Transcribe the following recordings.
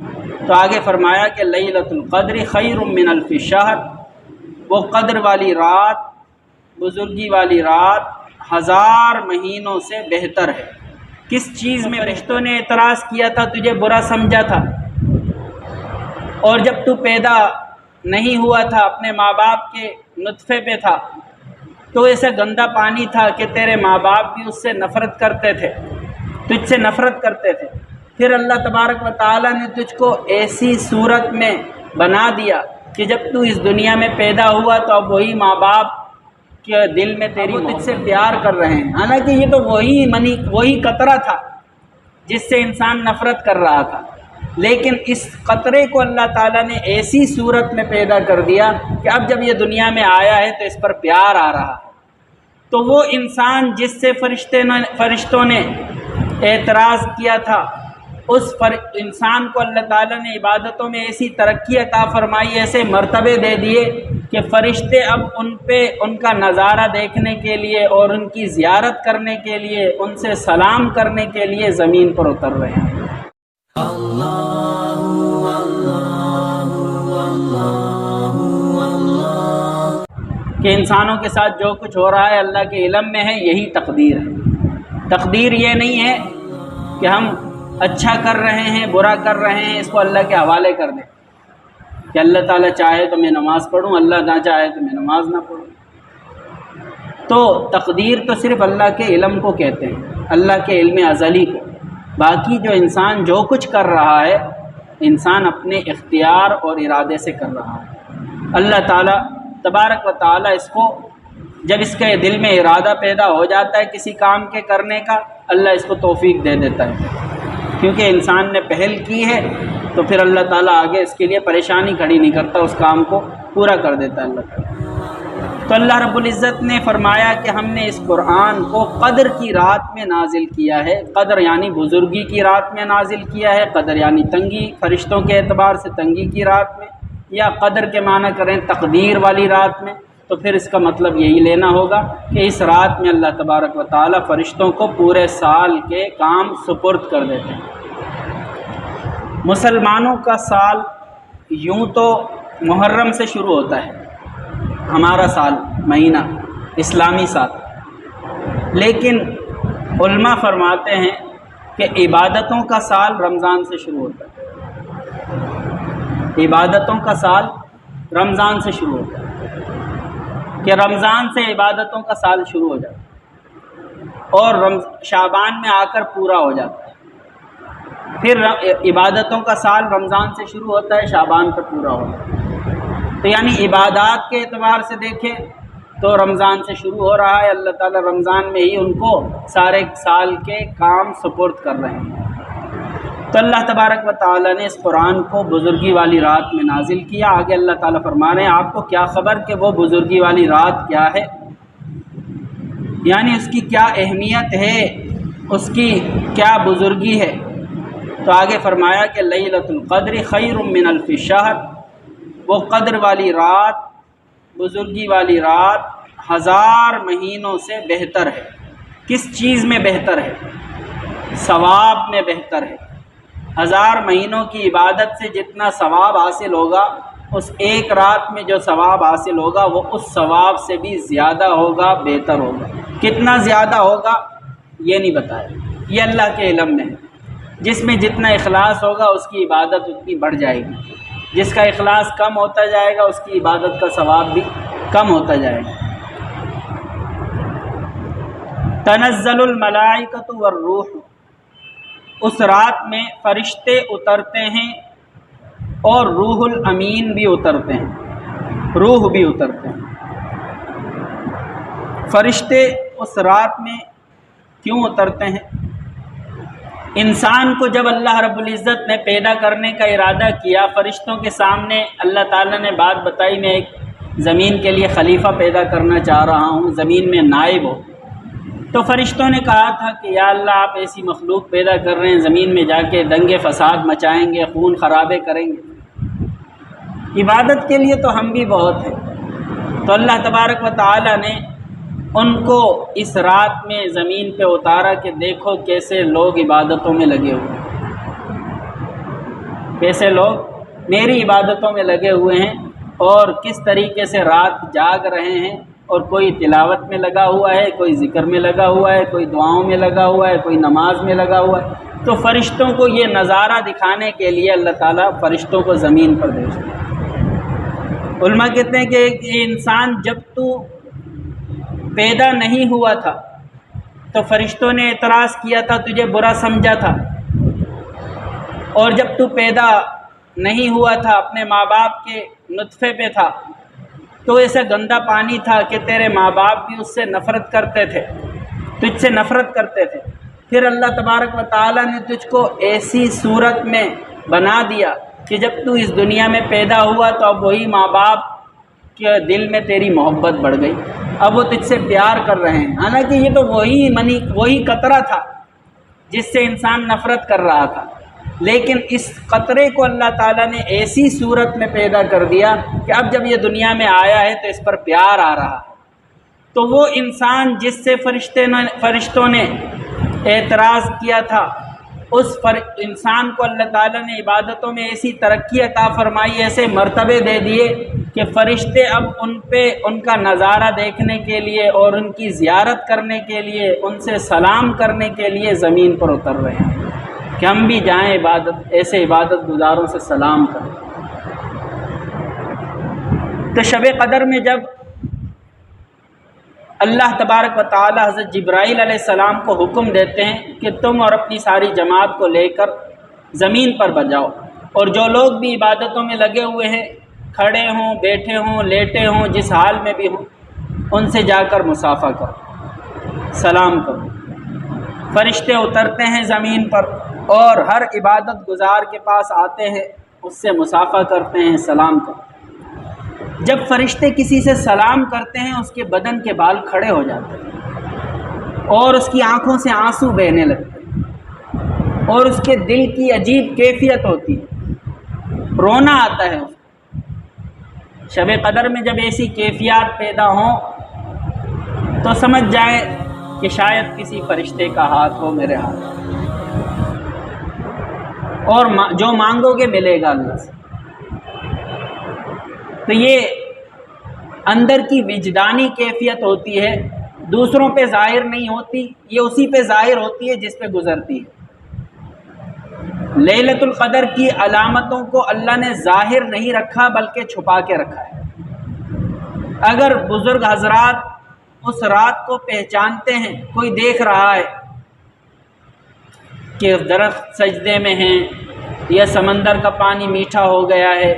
تو آگے فرمایا کہ لیلۃ القدر خیر من الف شہر، وہ قدر والی رات، بزرگی والی رات 1000 مہینوں سے بہتر ہے۔ کس چیز میں فرشتوں نے اعتراض کیا تھا، تجھے برا سمجھا تھا، اور جب تو پیدا نہیں ہوا تھا اپنے ماں باپ کے نطفے پہ تھا تو ایسا گندا پانی تھا کہ تیرے ماں باپ بھی اس سے نفرت کرتے تھے، تجھ سے نفرت کرتے تھے۔ پھر اللہ تبارک و تعالیٰ نے تجھ کو ایسی صورت میں بنا دیا کہ جب تو اس دنیا میں پیدا ہوا تو اب وہی ماں باپ کے دل میں تیری تجھ سے پیار کر رہے ہیں، حالانکہ یہ تو وہی قطرہ تھا جس سے انسان نفرت کر رہا تھا، لیکن اس قطرے کو اللہ تعالیٰ نے ایسی صورت میں پیدا کر دیا کہ اب جب یہ دنیا میں آیا ہے تو اس پر پیار آ رہا ہے۔ تو وہ انسان جس سے فرشتوں نے اعتراض کیا تھا، اس انسان کو اللہ تعالیٰ نے عبادتوں میں ایسی ترقی عطا فرمائی، ایسے مرتبے دے دیے کہ فرشتے اب ان کا نظارہ دیکھنے کے لیے اور ان کی زیارت کرنے کے لیے، ان سے سلام کرنے کے لیے زمین پر اتر رہے ہیں۔ کہ انسانوں کے ساتھ جو کچھ ہو رہا ہے اللہ کے علم میں ہے، یہی تقدیر ہے۔ تقدیر یہ نہیں ہے کہ ہم اچھا کر رہے ہیں برا کر رہے ہیں، اس کو اللہ کے حوالے کر دیں کہ اللہ تعالیٰ چاہے تو میں نماز پڑھوں، اللہ نہ چاہے تو میں نماز نہ پڑھوں۔ تو تقدیر تو صرف اللہ کے علم کو کہتے ہیں، اللہ کے علم ازلی کو۔ باقی جو انسان جو کچھ کر رہا ہے، انسان اپنے اختیار اور ارادے سے کر رہا ہے۔ اللہ تعالیٰ تبارک و تعالیٰ اس کو، جب اس کے دل میں ارادہ پیدا ہو جاتا ہے کسی کام کے کرنے کا، اللہ اس کو توفیق دے دیتا ہے، کیونکہ انسان نے پہل کی ہے تو پھر اللہ تعالیٰ آگے اس کے لیے پریشانی کھڑی نہیں کرتا، اس کام کو پورا کر دیتا ہے اللہ تعالیٰ۔ تو اللہ رب العزت نے فرمایا کہ ہم نے اس قرآن کو قدر کی رات میں نازل کیا ہے۔ قدر یعنی بزرگی کی رات میں نازل کیا ہے، قدر یعنی تنگی، فرشتوں کے اعتبار سے تنگی کی رات میں، یا قدر کے معنی کریں تقدیر والی رات میں، تو پھر اس کا مطلب یہی لینا ہوگا کہ اس رات میں اللہ تبارک و تعالیٰ فرشتوں کو پورے سال کے کام سپرد کر دیتے ہیں۔ مسلمانوں کا سال یوں تو محرم سے شروع ہوتا ہے، ہمارا سال، مہینہ، اسلامی سال، لیکن علماء فرماتے ہیں کہ عبادتوں کا سال رمضان سے شروع ہوتا ہے۔ عبادتوں کا سال رمضان سے شروع ہوتا ہے، کہ رمضان سے عبادتوں کا سال شروع ہو جاتا ہے اور شعبان میں آ کر پورا ہو جاتا ہے۔ پھر عبادتوں کا سال رمضان سے شروع ہوتا ہے، شعبان پر پورا ہوتا ہے۔ تو یعنی عبادات کے اعتبار سے دیکھیں تو رمضان سے شروع ہو رہا ہے، اللہ تعالیٰ رمضان میں ہی ان کو سارے سال کے کام سپرد کر رہے ہیں۔ تو اللہ تبارک و تعالیٰ نے اس قرآن کو بزرگی والی رات میں نازل کیا۔ آگے اللہ تعالیٰ فرما رہے ہیں آپ کو کیا خبر کہ وہ بزرگی والی رات کیا ہے، یعنی اس کی کیا اہمیت ہے، اس کی کیا بزرگی ہے۔ تو آگے فرمایا کہ لیلۃ القدر خیر من الف شہر، وہ قدر والی رات، بزرگی والی رات 1000 مہینوں سے بہتر ہے۔ کس چیز میں بہتر ہے؟ ثواب میں بہتر ہے۔ 1000 مہینوں کی عبادت سے جتنا ثواب حاصل ہوگا، اس ایک رات میں جو ثواب حاصل ہوگا وہ اس ثواب سے بھی زیادہ ہوگا، بہتر ہوگا۔ کتنا زیادہ ہوگا یہ نہیں بتایا، یہ اللہ کے علم میں ہے۔ جس میں جتنا اخلاص ہوگا اس کی عبادت اتنی بڑھ جائے گی، جس کا اخلاص کم ہوتا جائے گا اس کی عبادت کا ثواب بھی کم ہوتا جائے گا۔ تنزل الملائکۃ والروح، اس رات میں فرشتے اترتے ہیں اور روح الامین بھی اترتے ہیں، روح بھی اترتے ہیں۔ فرشتے اس رات میں کیوں اترتے ہیں؟ انسان کو جب اللہ رب العزت نے پیدا کرنے کا ارادہ کیا، فرشتوں کے سامنے اللہ تعالیٰ نے بات بتائی میں ایک زمین کے لیے خلیفہ پیدا کرنا چاہ رہا ہوں، زمین میں نائب ہو۔ تو فرشتوں نے کہا تھا کہ یا اللہ آپ ایسی مخلوق پیدا کر رہے ہیں، زمین میں جا کے دنگے فساد مچائیں گے، خون خرابے کریں گے، عبادت کے لیے تو ہم بھی بہت ہیں۔ تو اللہ تبارک و تعالیٰ نے ان کو اس رات میں زمین پہ اتارا کہ دیکھو کیسے لوگ عبادتوں میں لگے ہوئے۔ کیسے لوگ میری عبادتوں میں لگے ہوئے ہیں اور کس طریقے سے رات جاگ رہے ہیں، اور کوئی تلاوت میں لگا ہوا ہے، کوئی ذکر میں لگا ہوا ہے، کوئی دعاؤں میں لگا ہوا ہے، کوئی نماز میں لگا ہوا ہے۔ تو فرشتوں کو یہ نظارہ دکھانے کے لیے اللہ تعالیٰ فرشتوں کو زمین پر بھیجتا ہے۔ علماء کہتے ہیں کہ ایک انسان جب تو پیدا نہیں ہوا تھا تو فرشتوں نے اعتراض کیا تھا، تجھے برا سمجھا تھا، اور جب تو پیدا نہیں ہوا تھا اپنے ماں باپ کے نطفے پہ تھا تو ایسا گندا پانی تھا کہ تیرے ماں باپ بھی اس سے نفرت کرتے تھے، تجھ سے نفرت کرتے تھے۔ پھر اللہ تبارک و تعالیٰ نے تجھ کو ایسی صورت میں بنا دیا کہ جب تو اس دنیا میں پیدا ہوا تو اب وہی ماں باپ کے دل میں تیری محبت بڑھ گئی، اب وہ تجھ سے پیار کر رہے ہیں، حالانکہ یہ تو وہی قطرہ تھا جس سے انسان نفرت کر رہا تھا، لیکن اس قطرے کو اللہ تعالیٰ نے ایسی صورت میں پیدا کر دیا کہ اب جب یہ دنیا میں آیا ہے تو اس پر پیار آ رہا ہے۔ تو وہ انسان جس سے فرشتوں نے اعتراض کیا تھا، اس انسان کو اللہ تعالیٰ نے عبادتوں میں ایسی ترقی عطا فرمائی، ایسے مرتبے دے دیے کہ فرشتے اب ان کا نظارہ دیکھنے کے لیے اور ان کی زیارت کرنے کے لیے، ان سے سلام کرنے کے لیے زمین پر اتر رہے ہیں کہ ہم بھی جائیں ایسے عبادت گزاروں سے سلام کریں۔ تو شب قدر میں جب اللہ تبارک و تعالی حضرت جبرائیل علیہ السلام کو حکم دیتے ہیں کہ تم اور اپنی ساری جماعت کو لے کر زمین پر بجاؤ، اور جو لوگ بھی عبادتوں میں لگے ہوئے ہیں، کھڑے ہوں، بیٹھے ہوں، لیٹے ہوں، جس حال میں بھی ہوں، ان سے جا کر مصافحہ کرو، سلام کرو۔ فرشتے اترتے ہیں زمین پر اور ہر عبادت گزار کے پاس آتے ہیں، اس سے مصافحہ کرتے ہیں، سلام کرتے ہیں۔ جب فرشتے کسی سے سلام کرتے ہیں اس کے بدن کے بال کھڑے ہو جاتے ہیں اور اس کی آنکھوں سے آنسو بہنے لگتے ہیں اور اس کے دل کی عجیب کیفیت ہوتی ہے، رونا آتا ہے اس کو۔ شب قدر میں جب ایسی کیفیات پیدا ہوں تو سمجھ جائیں کہ شاید کسی فرشتے کا ہاتھ ہو میرے ہاتھ، اور جو مانگو گے ملے گا اللہ سے۔ تو یہ اندر کی وجدانی کیفیت ہوتی ہے، دوسروں پہ ظاہر نہیں ہوتی، یہ اسی پہ ظاہر ہوتی ہے جس پہ گزرتی ہے۔ لیلۃ القدر کی علامتوں کو اللہ نے ظاہر نہیں رکھا بلکہ چھپا کے رکھا ہے۔ اگر بزرگ حضرات اس رات کو پہچانتے ہیں، کوئی دیکھ رہا ہے کہ درخت سجدے میں ہیں، یا سمندر کا پانی میٹھا ہو گیا ہے،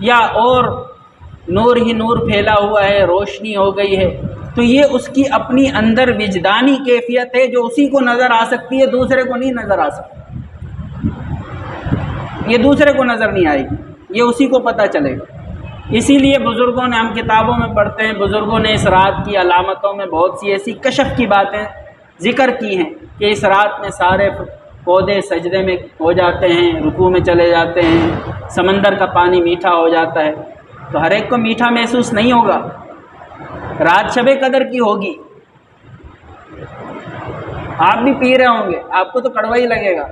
یا اور نور ہی نور پھیلا ہوا ہے، روشنی ہو گئی ہے، تو یہ اس کی اپنی اندر وجدانی کیفیت ہے جو اسی کو نظر آ سکتی ہے، دوسرے کو نہیں نظر آ سکتی، یہ دوسرے کو نظر نہیں آئے گی، یہ اسی کو پتہ چلے گا۔ اسی لیے بزرگوں نے، ہم کتابوں میں پڑھتے ہیں، بزرگوں نے اس رات کی علامتوں میں بہت سی ایسی کشف کی باتیں ذکر کی ہیں کہ اس رات میں سارے پودے سجدے میں ہو جاتے ہیں، رکوع میں چلے جاتے ہیں، سمندر کا پانی میٹھا ہو جاتا ہے۔ تو ہر ایک کو میٹھا محسوس نہیں ہوگا، رات شب قدر کی ہوگی، آپ بھی پی رہے ہوں گے، آپ کو تو کڑوا ہی لگے گا،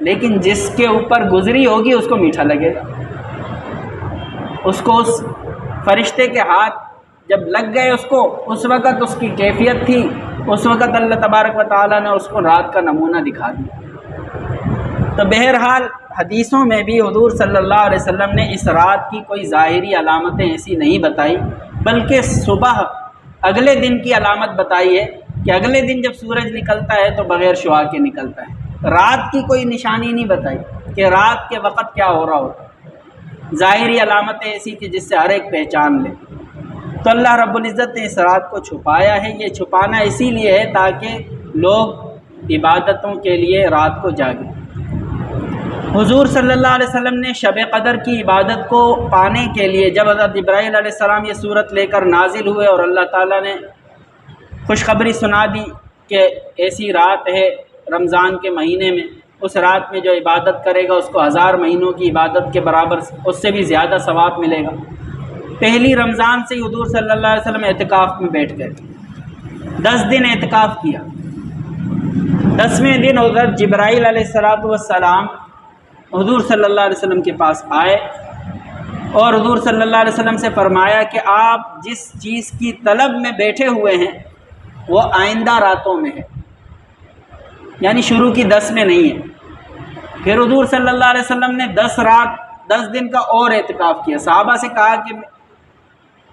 لیکن جس کے اوپر گزری ہوگی اس کو میٹھا لگے گا۔ اس کو اس فرشتے کے ہاتھ جب لگ گئے اس وقت اس کی کیفیت تھی، اس وقت اللہ تبارک و تعالیٰ نے اس کو رات کا نمونہ دکھا دیا۔ تو بہرحال حدیثوں میں بھی حضور صلی اللہ علیہ وسلم نے اس رات کی کوئی ظاہری علامتیں ایسی نہیں بتائی، بلکہ صبح اگلے دن کی علامت بتائی ہے کہ اگلے دن جب سورج نکلتا ہے تو بغیر شعاع کے نکلتا ہے۔ رات کی کوئی نشانی نہیں بتائی کہ رات کے وقت کیا ہو رہا ہوتا، ظاہری علامتیں ایسی تھی جس سے ہر ایک پہچان لے۔ تو اللہ رب العزت نے اس رات کو چھپایا ہے، یہ چھپانا اسی لیے ہے تاکہ لوگ عبادتوں کے لیے رات کو جاگیں۔ حضور صلی اللہ علیہ وسلم نے شب قدر کی عبادت کو پانے کے لیے جب حضرت جبرائیل علیہ السلام یہ صورت لے کر نازل ہوئے اور اللہ تعالیٰ نے خوشخبری سنا دی کہ ایسی رات ہے رمضان کے مہینے میں، اس رات میں جو عبادت کرے گا اس کو 1000 مہینوں کی عبادت کے برابر، اس سے بھی زیادہ ثواب ملے گا۔ پہلی رمضان سے ہی حضور صلی اللہ علیہ وسلم اعتکاف میں بیٹھ گئے، 10 دن اعتکاف کیا۔ 10ویں دن حضرت جبرائیل علیہ السلام حضور صلی اللہ علیہ وسلم کے پاس آئے اور حضور صلی اللہ علیہ وسلم سے فرمایا کہ آپ جس چیز کی طلب میں بیٹھے ہوئے ہیں وہ آئندہ راتوں میں ہے، یعنی شروع کی 10 میں نہیں ہے۔ پھر حضور صلی اللہ علیہ وسلم نے 10 دن کا اور اعتکاف کیا۔ صحابہ سے کہا کہ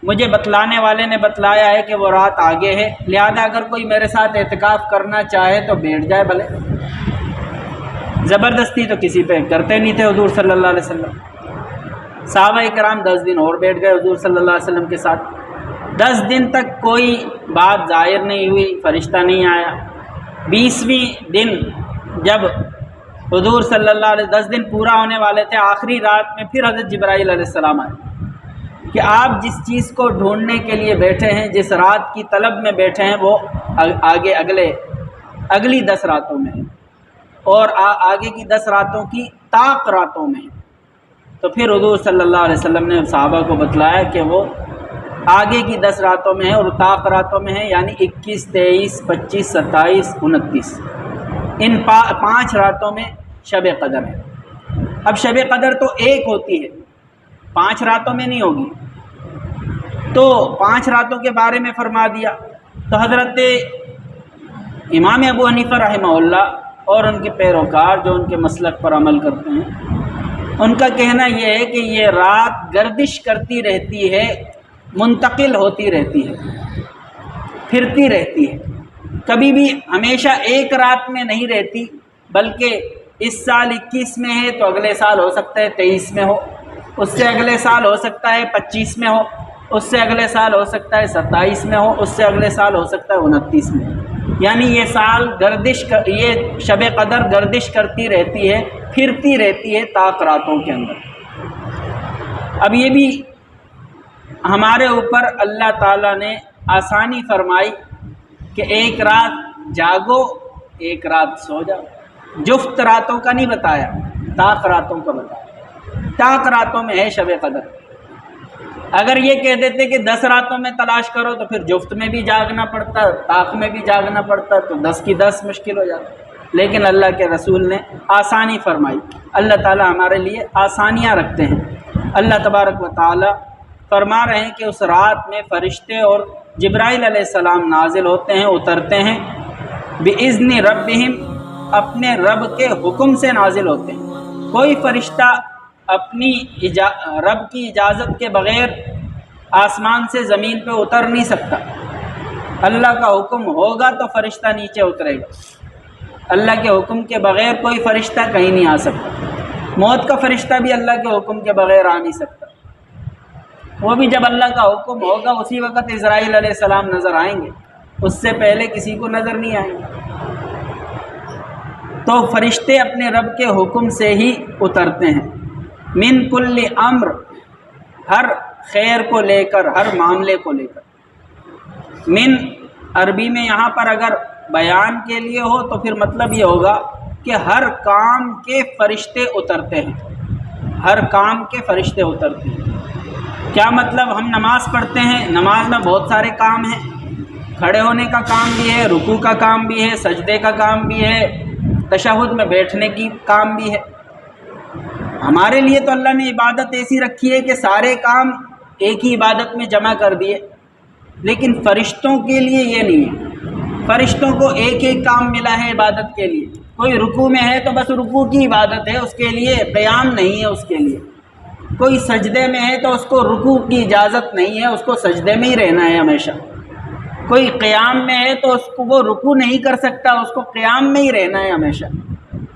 مجھے بتلانے والے نے بتلایا ہے کہ وہ رات آگے ہے، لہذا اگر کوئی میرے ساتھ اعتکاف کرنا چاہے تو بیٹھ جائے بھلے۔ زبردستی تو کسی پہ کرتے نہیں تھے حضور صلی اللہ علیہ وسلم۔ صحابہ کرام 10 دن اور بیٹھ گئے حضور صلی اللہ علیہ وسلم کے ساتھ۔ 10 دن تک کوئی بات ظاہر نہیں ہوئی، فرشتہ نہیں آیا۔ 20ویں دن جب حضور صلی اللہ علیہ 10 دن پورا ہونے والے تھے، آخری رات میں پھر حضرت جبرائیل علیہ السلام آئے کہ آپ جس چیز کو ڈھونڈنے کے لیے بیٹھے ہیں، جس رات کی طلب میں بیٹھے ہیں، وہ آگے اگلی 10 راتوں میں ہے، اور آگے کی 10 راتوں کی طاق راتوں میں ہے۔ تو پھر حضور صلی اللہ علیہ وسلم نے صحابہ کو بتلایا کہ وہ آگے کی 10 راتوں میں ہے اور طاق راتوں میں ہے، یعنی 21، 23، 25، 27، 29، ان 5 راتوں میں شب قدر ہے۔ اب شب قدر تو ایک ہوتی ہے، 5 راتوں میں نہیں ہوگی، تو 5 راتوں کے بارے میں فرما دیا۔ تو حضرت امام ابو حنیفہ رحمہ اللہ اور ان کے پیروکار جو ان کے مسلک پر عمل کرتے ہیں، ان کا کہنا یہ ہے کہ یہ رات گردش کرتی رہتی ہے، منتقل ہوتی رہتی ہے، پھرتی رہتی ہے، کبھی بھی ہمیشہ ایک رات میں نہیں رہتی، بلکہ اس سال 21 میں ہے تو اگلے سال ہو سکتا ہے 23 میں ہو، اس سے اگلے سال ہو سکتا ہے 25 میں ہو، اس سے اگلے سال ہو سکتا ہے 27 میں ہو، اس سے اگلے سال ہو سکتا ہے 29 میں۔ یعنی یہ سال یہ شب قدر گردش کرتی رہتی ہے، پھرتی رہتی ہے طاق راتوں کے اندر۔ اب یہ بھی ہمارے اوپر اللہ تعالیٰ نے آسانی فرمائی کہ ایک رات جاگو، ایک رات سو جاؤ۔ جفت راتوں کا نہیں بتایا، طاق راتوں کا بتایا۔ طاق راتوں میں ہے شب قدر۔ اگر یہ کہہ دیتے کہ 10 راتوں میں تلاش کرو تو پھر جفت میں بھی جاگنا پڑتا، طاق میں بھی جاگنا پڑتا، تو 10 کی 10 مشکل ہو جاتا۔ لیکن اللہ کے رسول نے آسانی فرمائی۔ اللہ تعالیٰ ہمارے لیے آسانیاں رکھتے ہیں۔ اللہ تبارک و تعالیٰ فرما رہے ہیں کہ اس رات میں فرشتے اور جبرائیل علیہ السلام نازل ہوتے ہیں، اترتے ہیں، بِإِذْنِ رَبِّهِمْ، اپنے رب کے حکم سے نازل ہوتے ہیں۔ کوئی فرشتہ اپنی رب کی اجازت کے بغیر آسمان سے زمین پہ اتر نہیں سکتا۔ اللہ کا حکم ہوگا تو فرشتہ نیچے اترے گا۔ اللہ کے حکم کے بغیر کوئی فرشتہ کہیں نہیں آ سکتا۔ موت کا فرشتہ بھی اللہ کے حکم کے بغیر آ نہیں سکتا، وہ بھی جب اللہ کا حکم ہوگا اسی وقت اسرائیل علیہ السلام نظر آئیں گے، اس سے پہلے کسی کو نظر نہیں آئیں گے۔ تو فرشتے اپنے رب کے حکم سے ہی اترتے ہیں۔ من کل امر، ہر خیر کو لے کر، ہر معاملے کو لے کر۔ من عربی میں یہاں پر اگر بیان کے لیے ہو تو پھر مطلب یہ ہوگا کہ ہر کام کے فرشتے اترتے ہیں، ہر کام کے فرشتے اترتے ہیں۔ کیا مطلب؟ ہم نماز پڑھتے ہیں، نماز میں بہت سارے کام ہیں، کھڑے ہونے کا کام بھی ہے، رکوع کا کام بھی ہے، سجدے کا کام بھی ہے، تشہد میں بیٹھنے کی کام بھی ہے۔ ہمارے لیے تو اللہ نے عبادت ایسی رکھی ہے کہ سارے کام ایک ہی عبادت میں جمع کر دیے، لیکن فرشتوں کے لیے یہ نہیں ہے۔ فرشتوں کو ایک ایک کام ملا ہے عبادت کے لیے۔ کوئی رکوع میں ہے تو بس رکوع کی عبادت ہے، اس کے لیے قیام نہیں ہے اس کے لیے۔ کوئی سجدے میں ہے تو اس کو رکوع کی اجازت نہیں ہے، اس کو سجدے میں ہی رہنا ہے ہمیشہ۔ کوئی قیام میں ہے تو اس کو وہ رکوع نہیں کر سکتا، اس کو قیام میں ہی رہنا ہے ہمیشہ۔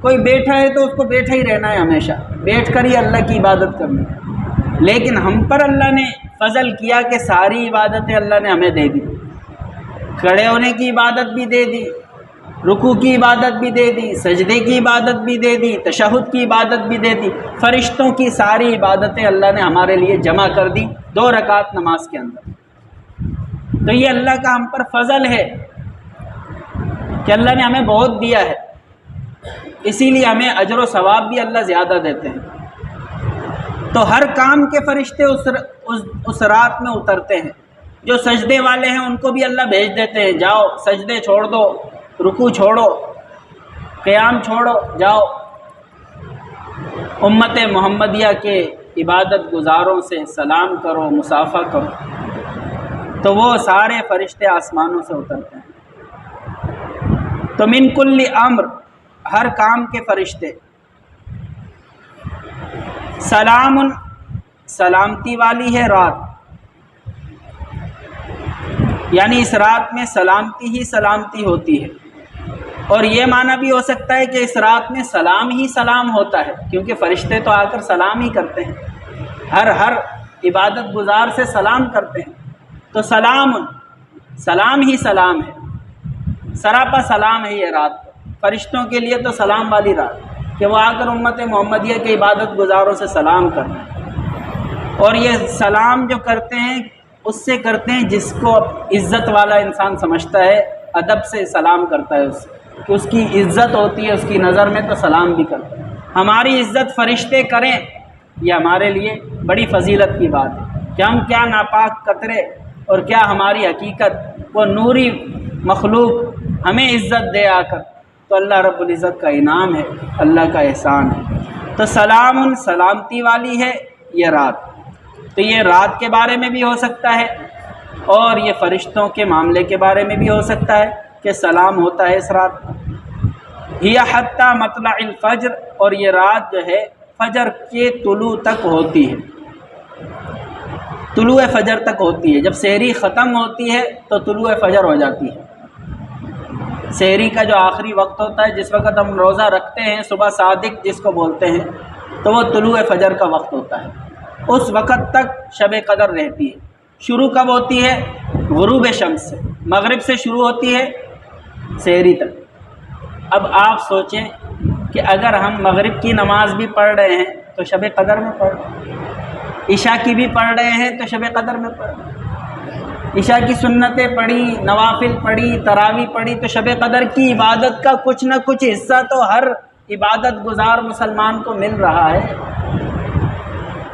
کوئی بیٹھا ہے تو اس کو بیٹھا ہی رہنا ہے ہمیشہ، بیٹھ کر ہی اللہ کی عبادت کرنی ہے۔ لیکن ہم پر اللہ نے فضل کیا کہ ساری عبادتیں اللہ نے ہمیں دے دی۔ کھڑے ہونے کی عبادت بھی دے دی، رکوع کی عبادت بھی دے دی، سجدے کی عبادت بھی دے دی، تشہد کی عبادت بھی دے دی۔ فرشتوں کی ساری عبادتیں اللہ نے ہمارے لیے جمع کر دی 2 رکعت نماز کے اندر۔ تو یہ اللہ کا ہم پر فضل ہے کہ اللہ نے ہمیں بہت دیا ہے، اسی لیے ہمیں اجر و ثواب بھی اللہ زیادہ دیتے ہیں۔ تو ہر کام کے فرشتے اس رات میں اترتے ہیں۔ جو سجدے والے ہیں ان کو بھی اللہ بھیج دیتے ہیں، جاؤ سجدے چھوڑ دو، رکوع چھوڑو، قیام چھوڑو، جاؤ۔ امت محمدیہ کے عبادت گزاروں سے سلام کرو، مصافحہ کرو، تو وہ سارے فرشتے آسمانوں سے اترتے ہیں۔ تو من کل امر، ہر کام کے فرشتے، سلام، سلامتی والی ہے رات، یعنی اس رات میں سلامتی ہی سلامتی ہوتی ہے۔ اور یہ معنی بھی ہو سکتا ہے کہ اس رات میں سلام ہی سلام ہوتا ہے، کیونکہ فرشتے تو آ کر سلام ہی کرتے ہیں، ہر عبادت گزار سے سلام کرتے ہیں۔ تو سلام، سلام ہی سلام ہے، سراپا سلام ہے یہ رات فرشتوں کے لیے، تو سلام والی رات کہ وہ آ کر امت محمدیہ کے عبادت گزاروں سے سلام کرتے ہیں۔ اور یہ سلام جو کرتے ہیں اس سے کرتے ہیں جس کو عزت والا انسان سمجھتا ہے، ادب سے سلام کرتا ہے، اس سے کہ اس کی عزت ہوتی ہے اس کی نظر میں، تو سلام بھی کرتا ہے۔ ہماری عزت فرشتے کریں، یہ ہمارے لیے بڑی فضیلت کی بات ہے کہ ہم کیا ناپاک قطرے اور کیا ہماری حقیقت، وہ نوری مخلوق ہمیں عزت دے آ کر، تو اللہ رب العزت کا انعام ہے، اللہ کا احسان ہے۔ تو سلام، سلامتی والی ہے یہ رات، تو یہ رات کے بارے میں بھی ہو سکتا ہے اور یہ فرشتوں کے معاملے کے بارے میں بھی ہو سکتا ہے کہ سلام ہوتا ہے اس رات۔ ہی حتی مطلع الفجر، اور یہ رات جو ہے فجر کے طلوع تک ہوتی ہے، طلوع فجر تک ہوتی ہے۔ جب سحری ختم ہوتی ہے تو طلوع فجر ہو جاتی ہے۔ سحری کا جو آخری وقت ہوتا ہے، جس وقت ہم روزہ رکھتے ہیں، صبح صادق جس کو بولتے ہیں، تو وہ طلوع فجر کا وقت ہوتا ہے۔ اس وقت تک شب قدر رہتی ہے۔ شروع کب ہوتی ہے؟ غروب شمس سے، مغرب سے شروع ہوتی ہے سحری تک۔ اب آپ سوچیں کہ اگر ہم مغرب کی نماز بھی پڑھ رہے ہیں تو شب قدر میں پڑھ رہے ہیں، عشاء کی بھی پڑھ رہے ہیں تو شب قدر میں پڑھ رہے ہیں، عشاء کی سنتیں پڑھی، نوافل پڑھی، تراویح پڑھی، تو شب قدر کی عبادت کا کچھ نہ کچھ حصہ تو ہر عبادت گزار مسلمان کو مل رہا ہے،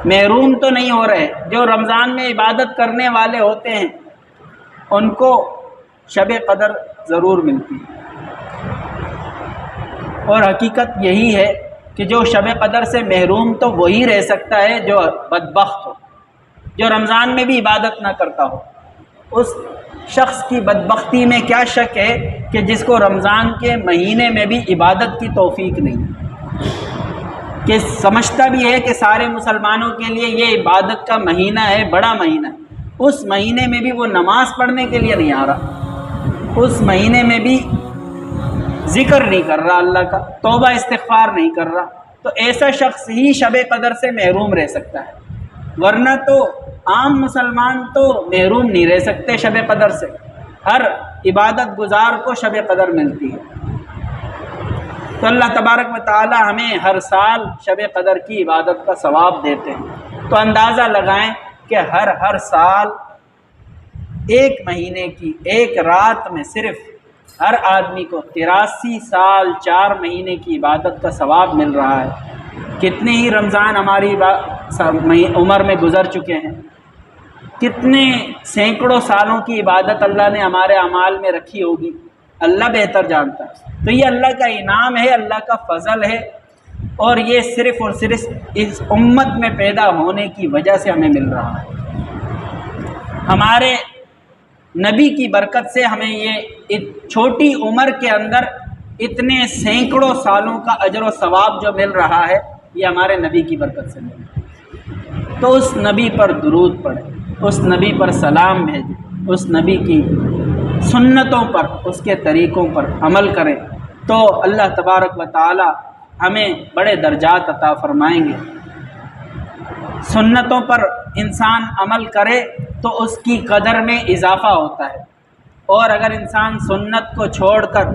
محروم تو نہیں ہو رہے۔ جو رمضان میں عبادت کرنے والے ہوتے ہیں ان کو شب قدر ضرور ملتی ہے، اور حقیقت یہی ہے کہ جو شب قدر سے محروم تو وہی رہ سکتا ہے جو بدبخت ہو، جو رمضان میں بھی عبادت نہ کرتا ہو۔ اس شخص کی بدبختی میں کیا شک ہے کہ جس کو رمضان کے مہینے میں بھی عبادت کی توفیق نہیں، کہ سمجھتا بھی ہے کہ سارے مسلمانوں کے لیے یہ عبادت کا مہینہ ہے، بڑا مہینہ ہے، اس مہینے میں بھی وہ نماز پڑھنے کے لیے نہیں آ رہا، اس مہینے میں بھی ذکر نہیں کر رہا اللہ کا، توبہ استغفار نہیں کر رہا، تو ایسا شخص ہی شب قدر سے محروم رہ سکتا ہے، ورنہ تو عام مسلمان تو محروم نہیں رہ سکتے شب قدر سے۔ ہر عبادت گزار کو شب قدر ملتی ہے۔ تو اللہ تبارک و تعالی ہمیں ہر سال شب قدر کی عبادت کا ثواب دیتے ہیں، تو اندازہ لگائیں کہ ہر سال ایک مہینے کی ایک رات میں صرف ہر آدمی کو 83 سال 4 مہینے کی عبادت کا ثواب مل رہا ہے۔ کتنے ہی رمضان ہماری عمر میں گزر چکے ہیں، کتنے سینکڑوں سالوں کی عبادت اللہ نے ہمارے اعمال میں رکھی ہوگی، اللہ بہتر جانتا ہے۔ تو یہ اللہ کا انعام ہے، اللہ کا فضل ہے، اور یہ صرف اور صرف اس امت میں پیدا ہونے کی وجہ سے ہمیں مل رہا ہے۔ ہمارے نبی کی برکت سے ہمیں یہ چھوٹی عمر کے اندر اتنے سینکڑوں سالوں کا اجر و ثواب جو مل رہا ہے، یہ ہمارے نبی کی برکت سے مل رہا ہے۔ تو اس نبی پر درود پڑھیں، اس نبی پر سلام بھیجیں، اس نبی کی سنتوں پر، اس کے طریقوں پر عمل کریں، تو اللہ تبارک و تعالی ہمیں بڑے درجات عطا فرمائیں گے۔ سنتوں پر انسان عمل کرے تو اس کی قدر میں اضافہ ہوتا ہے، اور اگر انسان سنت کو چھوڑ کر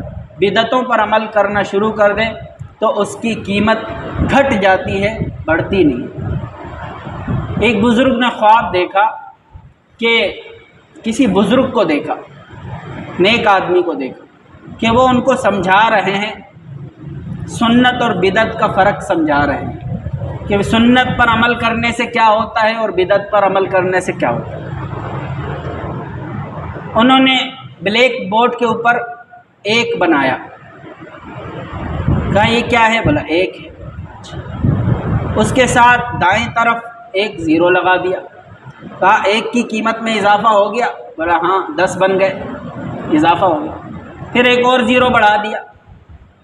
بدعتوں پر عمل کرنا شروع کر دے تو اس کی قیمت گھٹ جاتی ہے، بڑھتی نہیں۔ ایک بزرگ نے خواب دیکھا کہ کسی بزرگ کو دیکھا، نیک آدمی کو دیکھا کہ وہ ان کو سمجھا رہے ہیں، سنت اور بدعت کا فرق سمجھا رہے ہیں کہ سنت پر عمل کرنے سے کیا ہوتا ہے اور بدعت پر عمل کرنے سے کیا ہوتا ہے۔ انہوں نے بلیک بورڈ کے اوپر ایک بنایا، کہا یہ کیا ہے؟ بولا ایک ہے۔ اس کے ساتھ دائیں طرف ایک زیرو لگا دیا، کہا ایک کی قیمت میں اضافہ ہو گیا، بولا ہاں 10 بن گئے، اضافہ ہو گیا۔ پھر ایک اور زیرو بڑھا دیا،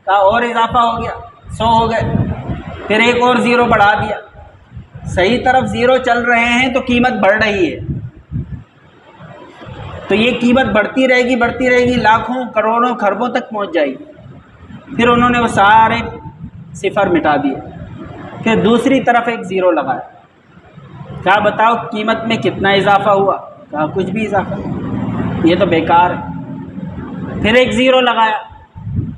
کہا اور اضافہ ہو گیا، 100 ہو گئے۔ پھر ایک اور زیرو بڑھا دیا، صحیح طرف زیرو چل رہے ہیں تو قیمت بڑھ رہی ہے، تو یہ قیمت بڑھتی رہے گی، لاکھوں کروڑوں خربوں تک پہنچ جائے گی۔ پھر انہوں نے وہ سارے صفر مٹا دیے، پھر دوسری طرف ایک زیرو لگایا، کہا بتاؤ قیمت میں کتنا اضافہ ہوا؟ کہا کچھ بھی اضافہ نہیں، یہ تو بیکار ہے۔ پھر ایک زیرو لگایا،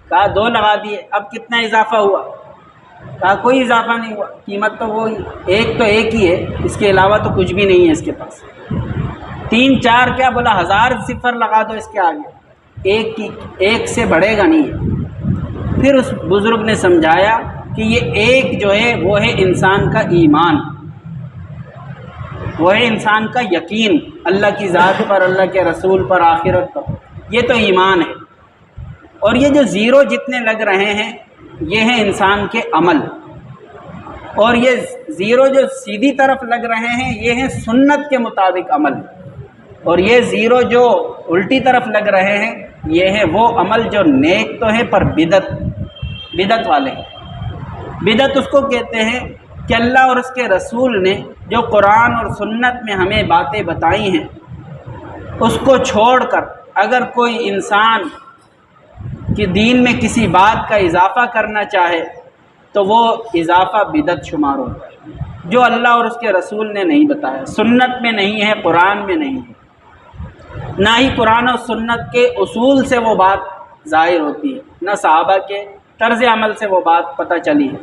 کہا 2 لگا دیے، اب کتنا اضافہ ہوا؟ کہا کوئی اضافہ نہیں ہوا، قیمت تو وہی، ایک تو ایک ہی ہے، اس کے علاوہ تو کچھ بھی نہیں ہے اس کے پاس۔ 3 4 کیا بولا 1000 صفر لگا دو اس کے آگے، ایک سے بڑھے گا نہیں۔ پھر اس بزرگ نے سمجھایا کہ یہ ایک جو ہے وہ ہے انسان کا ایمان، وہ ہے انسان کا یقین اللہ کی ذات پر، اللہ کے رسول پر، آخرت پر، یہ تو ایمان ہے۔ اور یہ جو زیرو جتنے لگ رہے ہیں یہ ہیں انسان کے عمل، اور یہ زیرو جو سیدھی طرف لگ رہے ہیں یہ ہیں سنت کے مطابق عمل، اور یہ زیرو جو الٹی طرف لگ رہے ہیں یہ ہے وہ عمل جو نیک تو ہے پر بدعت والے ہیں۔ بدعت اس کو کہتے ہیں کہ اللہ اور اس کے رسول نے جو قرآن اور سنت میں ہمیں باتیں بتائی ہیں اس کو چھوڑ کر اگر کوئی انسان کہ دین میں کسی بات کا اضافہ کرنا چاہے تو وہ اضافہ بدعت شمار ہوتا ہے، جو اللہ اور اس کے رسول نے نہیں بتایا، سنت میں نہیں ہے، قرآن میں نہیں ہے، نہ ہی قرآن و سنت کے اصول سے وہ بات ظاہر ہوتی ہے، نہ صحابہ کے طرز عمل سے وہ بات پتہ چلی ہے،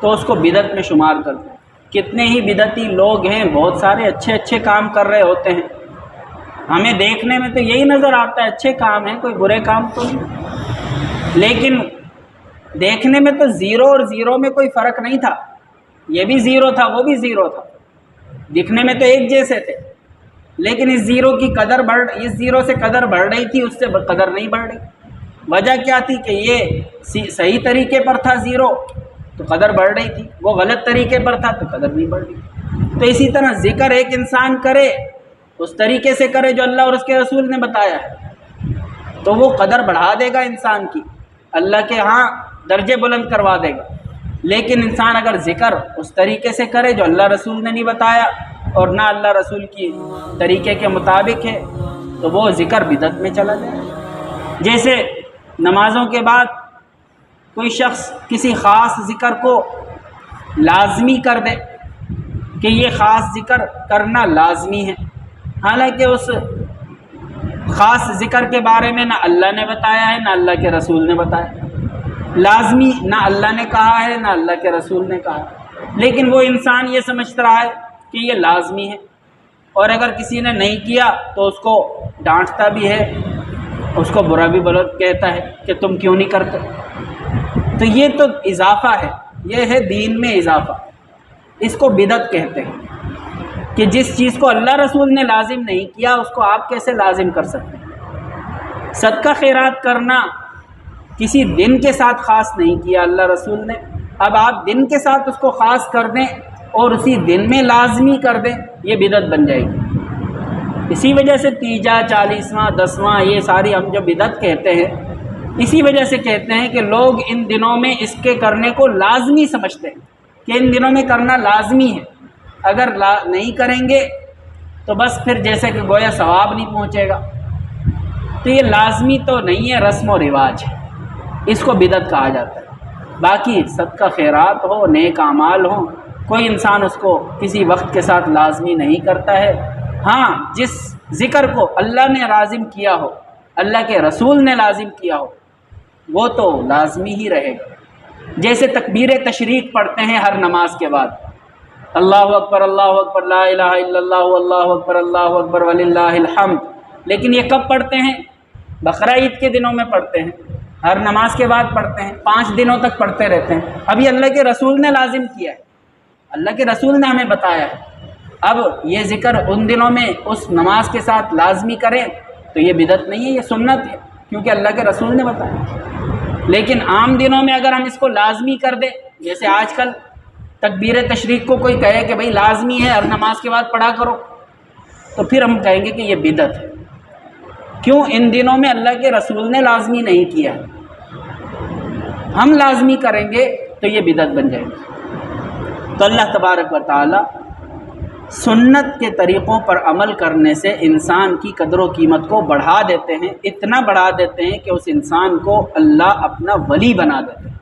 تو اس کو بدعت میں شمار کرتے ہیں۔ کتنے ہی بدعتی لوگ ہیں، بہت سارے اچھے کام کر رہے ہوتے ہیں، ہمیں دیکھنے میں تو یہی نظر آتا ہے اچھے کام ہیں، کوئی برے کام تو نہیں، لیکن دیکھنے میں تو زیرو اور زیرو میں کوئی فرق نہیں تھا، یہ بھی زیرو تھا وہ بھی زیرو تھا، دکھنے میں تو ایک جیسے تھے، لیکن اس زیرو کی قدر اس زیرو سے قدر بڑھ رہی تھی، اس سے قدر نہیں بڑھ رہی۔ وجہ کیا تھی کہ یہ صحیح طریقے پر تھا زیرو تو قدر بڑھ رہی تھی، وہ غلط طریقے پر تھا تو قدر نہیں بڑھ رہی۔ تو اسی طرح ذکر ایک انسان کرے اس طریقے سے کرے جو اللہ اور اس کے رسول نے بتایا ہے تو وہ قدر بڑھا دے گا انسان کی، اللہ کے ہاں درجے بلند کروا دے گا۔ لیکن انسان اگر ذکر اس طریقے سے کرے جو اللہ رسول نے نہیں بتایا اور نہ اللہ رسول کی طریقے کے مطابق ہے تو وہ ذکر بدعت میں چلا جائے۔ جیسے نمازوں کے بعد کوئی شخص کسی خاص ذکر کو لازمی کر دے کہ یہ خاص ذکر کرنا لازمی ہے، حالانکہ اس خاص ذکر کے بارے میں نہ اللہ نے بتایا ہے نہ اللہ کے رسول نے بتایا، لازمی نہ اللہ نے کہا ہے نہ اللہ کے رسول نے کہا ہے، لیکن وہ انسان یہ سمجھتا رہا ہے کہ یہ لازمی ہے، اور اگر کسی نے نہیں کیا تو اس کو ڈانٹتا بھی ہے، اس کو برا بھی کہتا ہے کہ تم کیوں نہیں کرتے۔ تو یہ تو اضافہ ہے، یہ ہے دین میں اضافہ، اس کو بدعت کہتے ہیں کہ جس چیز کو اللہ رسول نے لازم نہیں کیا اس کو آپ کیسے لازم کر سکتے ہیں۔ صدقہ خیرات کرنا کسی دن کے ساتھ خاص نہیں کیا اللہ رسول نے، اب آپ دن کے ساتھ اس کو خاص کر دیں اور اسی دن میں لازمی کر دیں، یہ بدعت بن جائے گی۔ اسی وجہ سے تیجا، 40واں، 10واں، یہ ساری ہم جو بدعت کہتے ہیں اسی وجہ سے کہتے ہیں کہ لوگ ان دنوں میں اس کے کرنے کو لازمی سمجھتے ہیں کہ ان دنوں میں کرنا لازمی ہے، اگر نہیں کریں گے تو بس پھر جیسے کہ گویا ثواب نہیں پہنچے گا۔ تو یہ لازمی تو نہیں ہے، رسم و رواج ہے، اس کو بدعت کہا جاتا ہے۔ باقی صدقہ خیرات ہو، نیک اعمال ہوں، کوئی انسان اس کو کسی وقت کے ساتھ لازمی نہیں کرتا ہے۔ ہاں جس ذکر کو اللہ نے لازم کیا ہو، اللہ کے رسول نے لازم کیا ہو، وہ تو لازمی ہی رہے گا۔ جیسے تکبیر تشریق پڑھتے ہیں ہر نماز کے بعد، اللہ اکبر لا الہ الا اللہ اللہ اکبر وللہ الحمد، لیکن یہ کب پڑھتے ہیں؟ بقرہ عید کے دنوں میں پڑھتے ہیں، ہر نماز کے بعد پڑھتے ہیں، 5 دنوں تک پڑھتے رہتے ہیں۔ اب یہ اللہ کے رسول نے لازم کیا ہے، اللہ کے رسول نے ہمیں بتایا ہے، اب یہ ذکر ان دنوں میں اس نماز کے ساتھ لازمی کریں تو یہ بدعت نہیں ہے، یہ سنت ہے، کیونکہ اللہ کے رسول نے بتایا۔ لیکن عام دنوں میں اگر ہم اس کو لازمی کر دیں، جیسے آج کل تکبیر تشریق کو کوئی کہے کہ بھئی لازمی ہے ہر نماز کے بعد پڑھا کرو، تو پھر ہم کہیں گے کہ یہ بدعت ہے۔ کیوں؟ ان دنوں میں اللہ کے رسول نے لازمی نہیں کیا، ہم لازمی کریں گے تو یہ بدعت بن جائے گی۔ تو اللہ تبارک و تعالی سنت کے طریقوں پر عمل کرنے سے انسان کی قدر و قیمت کو بڑھا دیتے ہیں، اتنا بڑھا دیتے ہیں کہ اس انسان کو اللہ اپنا ولی بنا دیتے ہیں۔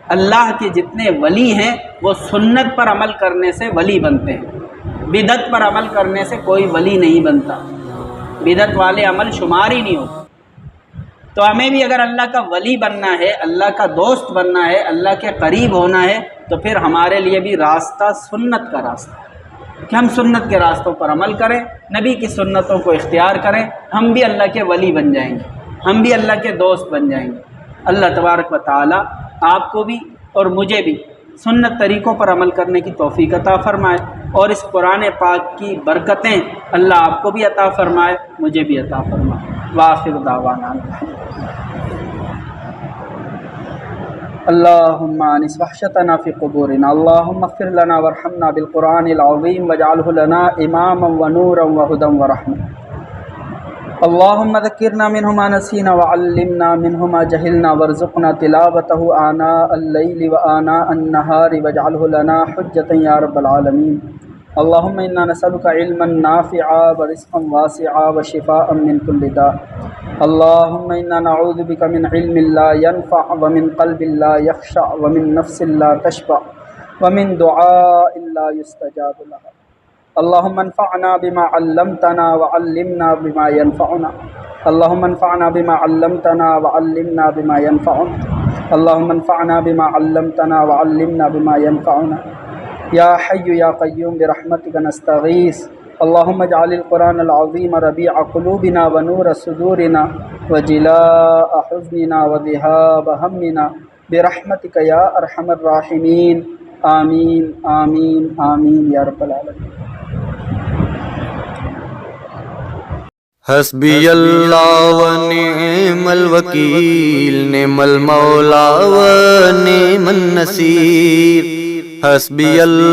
اللہ کے جتنے ولی ہیں وہ سنت پر عمل کرنے سے ولی بنتے ہیں، بدعت پر عمل کرنے سے کوئی ولی نہیں بنتا، بدعت والے عمل شمار ہی نہیں ہوتے۔ تو ہمیں بھی اگر اللہ کا ولی بننا ہے، اللہ کا دوست بننا ہے، اللہ کے قریب ہونا ہے، تو پھر ہمارے لیے بھی راستہ سنت کا راستہ ہے کہ ہم سنت کے راستوں پر عمل کریں، نبی کی سنتوں کو اختیار کریں، ہم بھی اللہ کے ولی بن جائیں گے، ہم بھی اللہ کے دوست بن جائیں گے۔ اللہ تبارک و تعالی آپ کو بھی اور مجھے بھی سنت طریقوں پر عمل کرنے کی توفیق عطا فرمائے، اور اس قرآن پاک کی برکتیں اللہ آپ کو بھی عطا فرمائے، مجھے بھی عطا فرمائے۔ وآخر دعوانا اللہم آنس وحشتنا فی قبورنا، اللہم اغفر لنا وارحمنا بالقرآن العظیم واجعلہ لنا اماما ونورا وہدی ورحمہ۔ اللہم ذکرنا منہ ما نسینا وعلمنا منہ ما جہلنا وارزقنا تلاوتہ آناء اللیل وآناء النہار واجعلہ لنا حجتا یا رب العالمین۔ اللہم انا نسألک علما نافعا ورزقا واسعا وشفاء من کل داء۔ اللہم انا نعوذ بک من علم لا ينفع ومن قلب لا يخشع ومن نفس لا تشبع ومن دعاء لا يستجاب لها۔ اللہم انفعنا بما علمتنا وعلمنا بما ينفعنا۔ اللہم انفعنا بما علمتنا وعلمنا بما ينفعنا۔ اللہم انفعنا بما علمتنا وعلمنا بما ينفعنا۔ یا حی یا قیوم برحمتک نستغیث۔ اللہم اجعل القرآن العظیم ربیع قلوبنا ونور صدورنا وجلاء حزننا وذہاب ہمنا برحمتک یا ارحم الراحمین۔ آمین آمین آمین یا رب العالمین۔ حسبی اللہ و نعم الوکیل، نعم المولا و نعم النصیر۔ حسبی اللہ